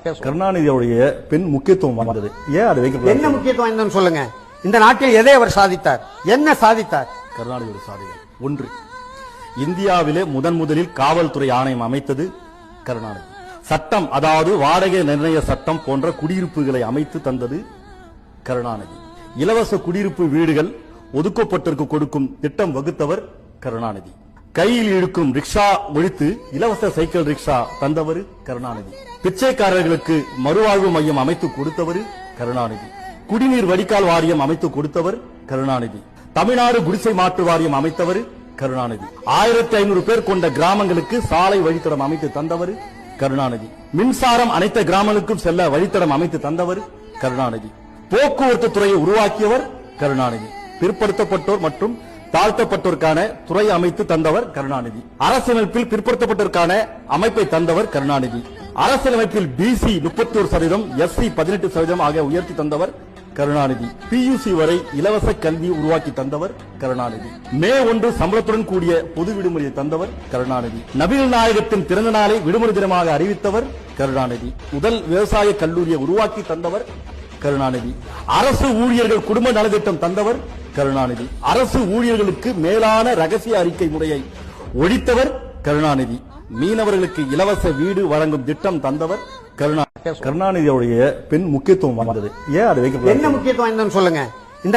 கருணாநிதியுடைய பெண் முக்கியத்துவம் வந்தது. ஏன் அது வைக்க என்ன முக்கியத்துவம் வாய்ந்ததுன்னு சொல்லுங்க. இந்த நாட்டில் எதை அவர் சாதித்தார்? என்ன சாதித்தார்? கருணாநிதியோட சாதனை ஒன்று, இந்தியாவிலே முதலில் காவல்துறை ஆணையம் அமைத்தது கருணாநிதி. சட்டம், அதாவது வாடகை நிர்ணய சட்டம் போன்ற குடியிருப்புகளை அமைத்து தந்தது கருணாநிதி. இலவச குடியிருப்பு வீடுகள் ஒதுக்கப்பட்டிருக்கு கொடுக்கும் திட்டம் வகுத்தவர் கருணாநிதி. கையில் இழுக்கும் ரிக்ஷா ஒழித்து இலவச சைக்கிள் ரிக்ஷா தந்தவர் கருணாநிதி. பிச்சைக்காரர்களுக்கு மறுவாழ்வு மையம் அமைத்து கொடுத்தவர் கருணாநிதி. குடிநீர் வடிகால் வாரியம் அமைத்து கொடுத்தவர் கருணாநிதி. தமிழ்நாடு குடிசை மாற்று வாரியம் அமைத்தவர் கருணாநிதி. 1500 பேர் கொண்ட கிராமங்களுக்கு சாலை வழித்தடம் அமைத்து தந்தவர் கருணாநிதி. மின்சாரம் அனைத்து கிராமங்களுக்கும் செல்ல வழித்தடம் அமைத்து தந்தவர் கருணாநிதி. போக்குவரத்து துறையை உருவாக்கியவர் கருணாநிதி. பிற்படுத்தப்பட்டோர் மற்றும் தாழ்த்தப்பட்டோருக்கான துறை அமைத்து தந்தவர் கருணாநிதி. அரசியலமைப்பில் பிற்படுத்தப்பட்டோருக்கான அமைப்பை தந்தவர் கருணாநிதி. அரசியலமைப்பில் பிசி 31%, எஸ்சி 18% ஆகிய உயர்த்தி தந்தவர் கருணாநிதி. பியூசி வரை இலவச கல்வி உருவாக்கி தந்தவர் கருணாநிதி. மே 1 சம்பளத்துடன் கூடிய பொது விடுமுறையை தந்தவர் கருணாநிதி. நபிகள் நாயகத்தின் பிறந்த நாளை விடுமுறை தினமாக அறிவித்தவர் கருணாநிதி. முதல் விவசாய கல்லூரியை உருவாக்கி தந்தவர் கருணாநிதி. அரசு ஊழியர்கள் குடும்ப நலத்திட்டம் தந்தவர் கருணாநிதி. அரசு ஊழியர்களுக்கு மேலான ரகசிய அறிக்கை முறையை ஒழித்தவர் கருணாநிதி. மீனவர்களுக்கு இலவச வீடு வழங்கும் திட்டம் தந்தவர் கருணாநிதியுடைய பெண் முக்கியத்துவம் வந்தது. ஏன் அது வைக்க என்ன முக்கியத்துவம் வாய்ந்ததுன்னு சொல்லுங்க.